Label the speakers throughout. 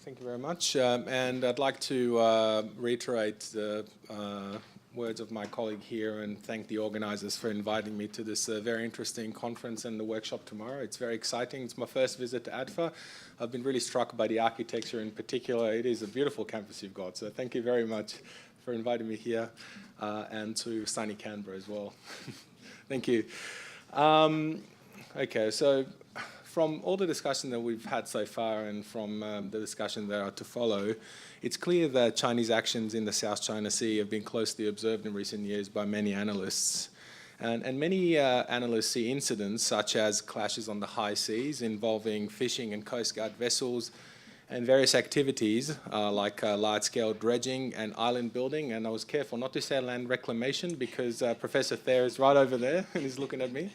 Speaker 1: Thank you very much. And I'd like to reiterate the words of my colleague here and thank the organisers for inviting me to this very interesting conference and the workshop tomorrow. It's very exciting. It's my first visit to ADFA. I've been really struck by the architecture in particular. It is a beautiful campus you've got, so thank you very much for inviting me here and to sunny Canberra as well. Thank you. Okay, so from all the discussion that we've had so far and from the discussion that are to follow, it's clear that Chinese actions in the South China Sea have been closely observed in recent years by many analysts. And many analysts see incidents such as clashes on the high seas involving fishing and Coast Guard vessels and various activities like large-scale dredging and island building. And I was careful not to say land reclamation because Professor Thayer is right over there and he's looking at me.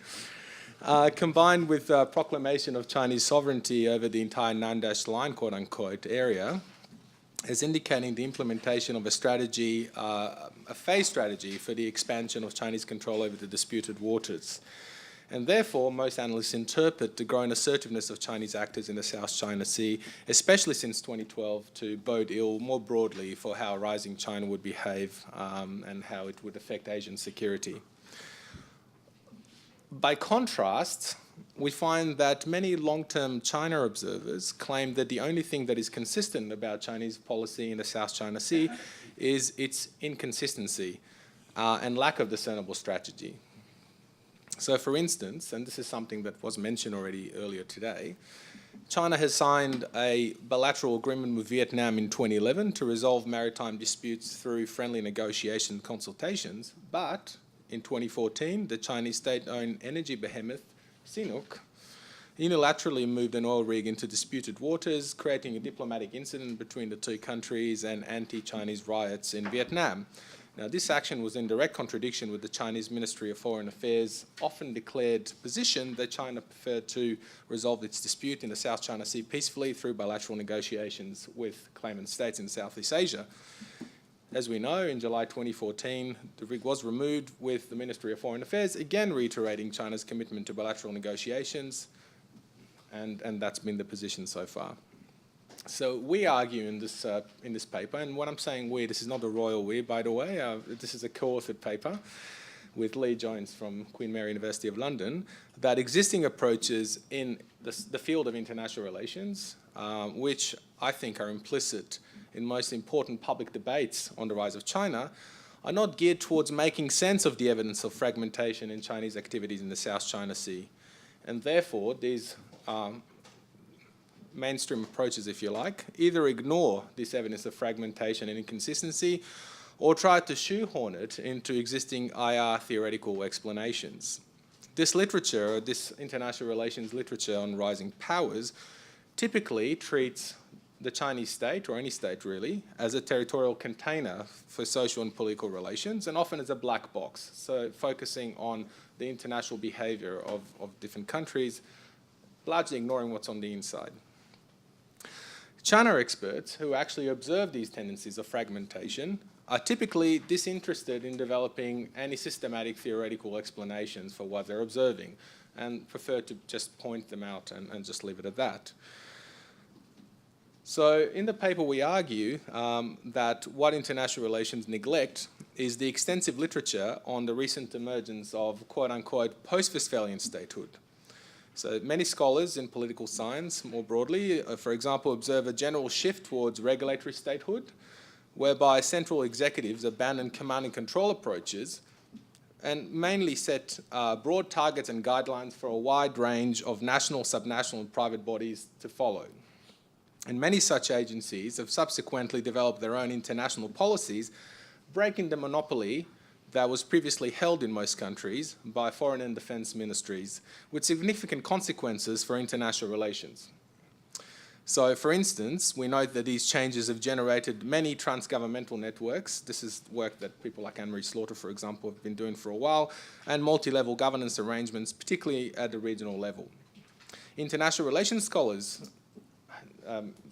Speaker 1: Combined with proclamation of Chinese sovereignty over the entire Nan-Dash Line, quote-unquote, area, as indicating the implementation of a strategy, a phase strategy for the expansion of Chinese control over the disputed waters. And therefore, most analysts interpret the growing assertiveness of Chinese actors in the South China Sea, especially since 2012, to bode ill more broadly for how rising China would behave and how it would affect Asian security. By contrast, we find that many long-term China observers claim that the only thing that is consistent about Chinese policy in the South China Sea is its inconsistency and lack of discernible strategy. So for instance, and this is something that was mentioned already earlier today, China has signed a bilateral agreement with Vietnam in 2011 to resolve maritime disputes through friendly negotiation and consultations, but in 2014, the Chinese state-owned energy behemoth, CNOOC, unilaterally moved an oil rig into disputed waters, creating a diplomatic incident between the two countries and anti-Chinese riots in Vietnam. Now, this action was in direct contradiction with the Chinese Ministry of Foreign Affairs' often declared position that China preferred to resolve its dispute in the South China Sea peacefully through bilateral negotiations with claimant states in Southeast Asia. As we know, in July 2014, the rig was removed with the Ministry of Foreign Affairs, again reiterating China's commitment to bilateral negotiations, and that's been the position so far. So we argue in this paper, and when I'm saying we, this is not a royal we, by the way, this is a co-authored paper with Lee Jones from Queen Mary University of London, that existing approaches in the field of international relations, which I think are implicit in most important public debates on the rise of China, are not geared towards making sense of the evidence of fragmentation in Chinese activities in the South China Sea. And therefore, these mainstream approaches, if you like, either ignore this evidence of fragmentation and inconsistency or try to shoehorn it into existing IR theoretical explanations. This literature, this international relations literature on rising powers, typically treats the Chinese state, or any state really, as a territorial container for social and political relations, and often as a black box, so focusing on the international behaviour of different countries, largely ignoring what's on the inside. China experts who actually observe these tendencies of fragmentation are typically disinterested in developing any systematic theoretical explanations for what they're observing and prefer to just point them out and just leave it at that. So in the paper we argue that what international relations neglect is the extensive literature on the recent emergence of quote-unquote post-Westphalian statehood. So many scholars in political science more broadly, for example, observe a general shift towards regulatory statehood, whereby central executives abandon command and control approaches and mainly set broad targets and guidelines for a wide range of national, subnational and private bodies to follow. And many such agencies have subsequently developed their own international policies, breaking the monopoly that was previously held in most countries by foreign and defense ministries, with significant consequences for international relations. So, for instance, we note that these changes have generated many transgovernmental networks. This is work that people like Anne-Marie Slaughter, for example, have been doing for a while, and multi-level governance arrangements, particularly at the regional level. International relations scholars,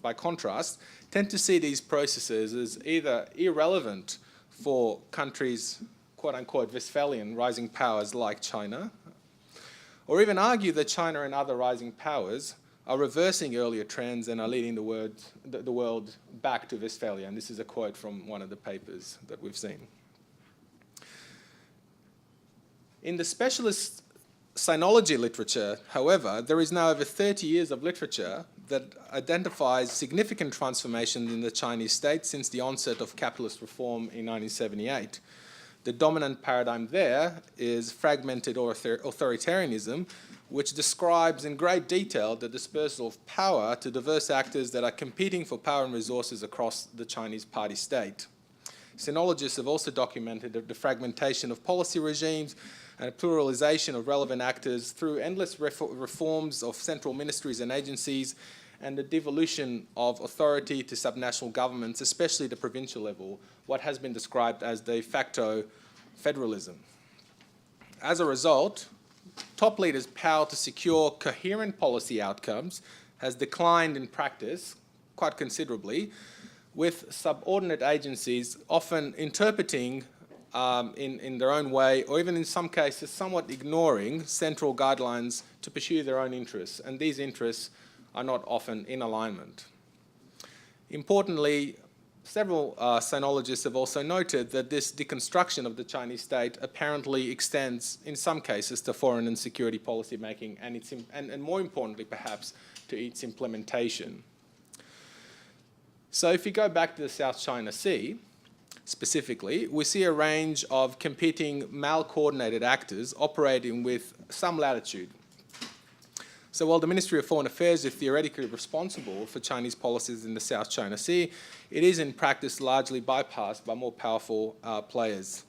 Speaker 1: by contrast, tend to see these processes as either irrelevant for countries, quote-unquote, Westphalian rising powers like China, or even argue that China and other rising powers are reversing earlier trends and are leading the world back to Westphalia. And this is a quote from one of the papers that we've seen. In the specialist sinology literature, however, there is now over 30 years of literature that identifies significant transformations in the Chinese state since the onset of capitalist reform in 1978. The dominant paradigm there is fragmented authoritarianism, which describes in great detail the dispersal of power to diverse actors that are competing for power and resources across the Chinese party state. Sinologists have also documented the fragmentation of policy regimes and a pluralization of relevant actors through endless reforms of central ministries and agencies and the devolution of authority to subnational governments, especially the provincial level, what has been described as de facto federalism. As a result, top leaders' power to secure coherent policy outcomes has declined in practice quite considerably, with subordinate agencies often interpreting in their own way, or even in some cases somewhat ignoring central guidelines to pursue their own interests, and these interests are not often in alignment. Importantly, several sinologists have also noted that this deconstruction of the Chinese state apparently extends, in some cases, to foreign and security policy making, and more importantly, perhaps, to its implementation. So if you go back to the South China Sea, specifically, we see a range of competing mal-coordinated actors operating with some latitude. So while the Ministry of Foreign Affairs is theoretically responsible for Chinese policies in the South China Sea, it is in practice largely bypassed by more powerful players.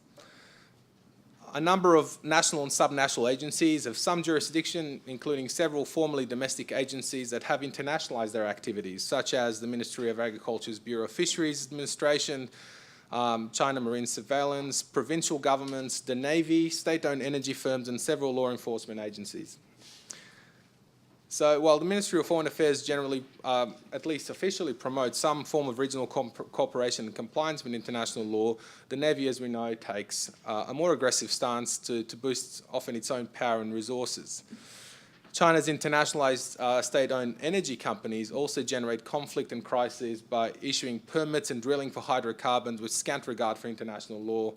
Speaker 1: A number of national and subnational agencies have some jurisdiction, including several formerly domestic agencies that have internationalized their activities, such as the Ministry of Agriculture's Bureau of Fisheries Administration, China Marine Surveillance, provincial governments, the Navy, state-owned energy firms, and several law enforcement agencies. So while the Ministry of Foreign Affairs generally, at least officially, promotes some form of regional cooperation and compliance with international law, the Navy, as we know, takes a more aggressive stance to boost often its own power and resources. China's internationalized state-owned energy companies also generate conflict and crises by issuing permits and drilling for hydrocarbons with scant regard for international law,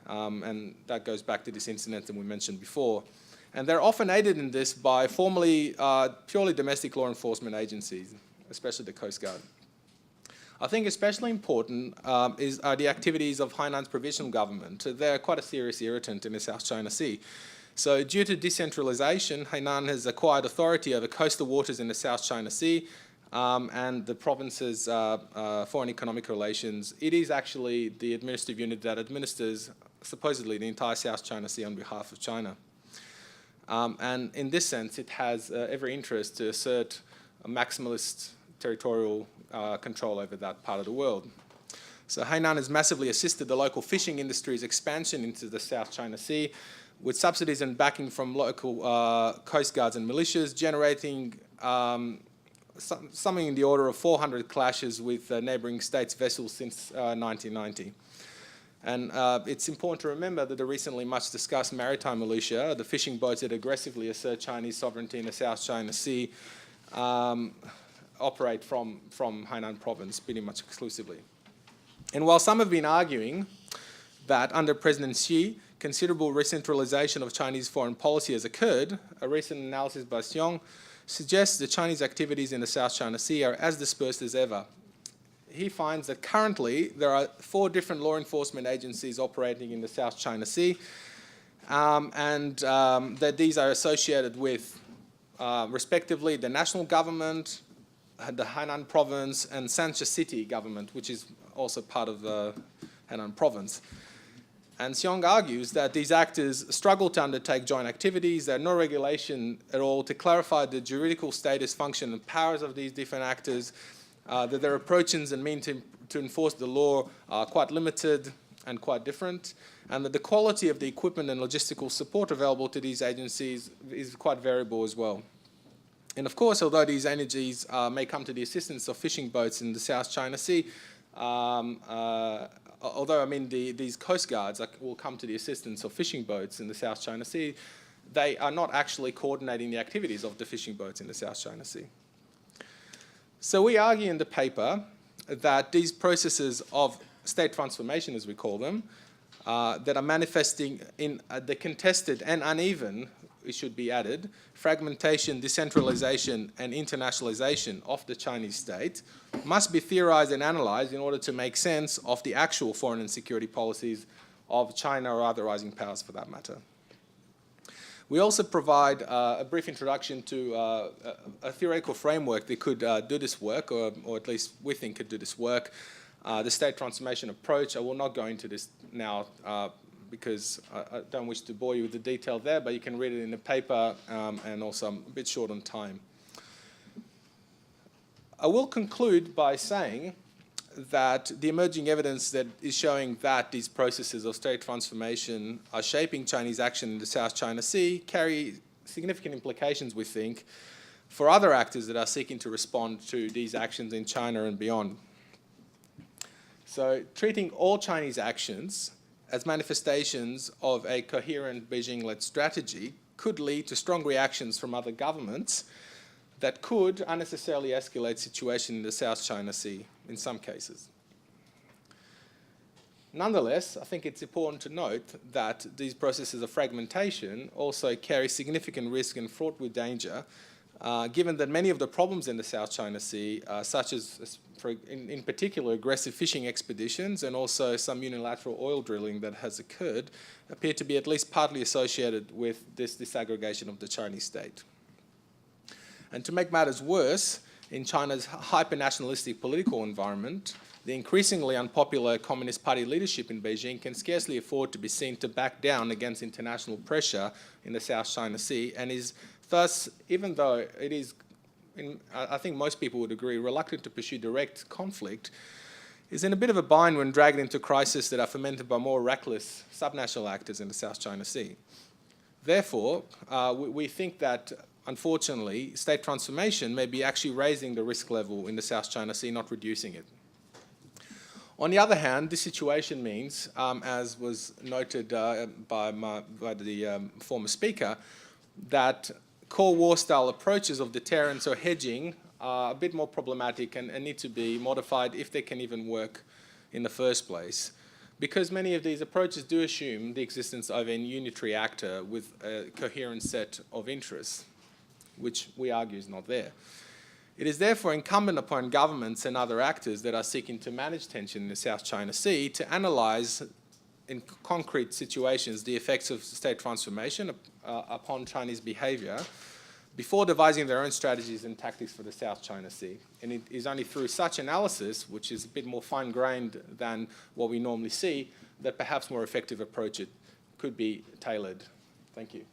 Speaker 1: and that goes back to this incident that we mentioned before. And they're often aided in this by formerly purely domestic law enforcement agencies, especially the Coast Guard. I think especially important are the activities of Hainan's provisional government. They're quite a serious irritant in the South China Sea. So due to decentralization, Hainan has acquired authority over coastal waters in the South China Sea and the province's foreign economic relations. It is actually the administrative unit that administers supposedly the entire South China Sea on behalf of China. And in this sense, it has every interest to assert a maximalist territorial control over that part of the world. So Hainan has massively assisted the local fishing industry's expansion into the South China Sea, with subsidies and backing from local coast guards and militias, generating something in the order of 400 clashes with neighbouring states' vessels since 1990. And it's important to remember that the recently much discussed maritime militia, the fishing boats that aggressively assert Chinese sovereignty in the South China Sea, operate from Hainan province pretty much exclusively. And while some have been arguing that under President Xi, considerable recentralization of Chinese foreign policy has occurred, a recent analysis by Xiong suggests that Chinese activities in the South China Sea are as dispersed as ever. He finds that currently there are 4 different law enforcement agencies operating in the South China Sea, and that these are associated with, respectively, the national government, the Hainan province, and Sancha City government, which is also part of the Hainan province. And Xiong argues that these actors struggle to undertake joint activities. There's no regulation at all to clarify the juridical status, function, and powers of these different actors, that their approaches and means to enforce the law are quite limited and quite different, and that the quality of the equipment and logistical support available to these agencies is quite variable as well. And of course, although these agencies may come to the assistance of fishing boats in the South China Sea, these coast guards will come to the assistance of fishing boats in the South China Sea, they are not actually coordinating the activities of the fishing boats in the South China Sea. So we argue in the paper that these processes of state transformation, as we call them, that are manifesting in the contested and uneven, it should be added, fragmentation, decentralization, and internationalization of the Chinese state must be theorized and analyzed in order to make sense of the actual foreign and security policies of China or other rising powers for that matter. We also provide a brief introduction to a theoretical framework that could do this work, or at least we think could do this work, the state transformation approach. I will not go into this now because I don't wish to bore you with the detail there, but you can read it in the paper, and also I'm a bit short on time. I will conclude by saying that the emerging evidence that is showing that these processes of state transformation are shaping Chinese action in the South China Sea carry significant implications, we think, for other actors that are seeking to respond to these actions in China and beyond. So treating all Chinese actions as manifestations of a coherent Beijing-led strategy could lead to strong reactions from other governments that could unnecessarily escalate situation in the South China Sea in some cases. Nonetheless, I think it's important to note that these processes of fragmentation also carry significant risk and fraught with danger, given that many of the problems in the South China Sea, such as, in particular, aggressive fishing expeditions and also some unilateral oil drilling that has occurred, appear to be at least partly associated with this disaggregation of the Chinese state. And to make matters worse, in China's hyper-nationalistic political environment, the increasingly unpopular Communist Party leadership in Beijing can scarcely afford to be seen to back down against international pressure in the South China Sea, and is thus, even though it is, I think most people would agree, reluctant to pursue direct conflict, is in a bit of a bind when dragged into crises that are fomented by more reckless subnational actors in the South China Sea. Therefore, we think that, unfortunately, state transformation may be actually raising the risk level in the South China Sea, not reducing it. On the other hand, this situation means, as was noted by the former speaker, that Cold War-style approaches of deterrence or hedging are a bit more problematic and need to be modified if they can even work in the first place, because many of these approaches do assume the existence of a unitary actor with a coherent set of interests, which we argue is not there. It is therefore incumbent upon governments and other actors that are seeking to manage tension in the South China Sea to analyse in concrete situations the effects of state transformation upon Chinese behaviour before devising their own strategies and tactics for the South China Sea. And it is only through such analysis, which is a bit more fine-grained than what we normally see, that perhaps more effective approach could be tailored. Thank you.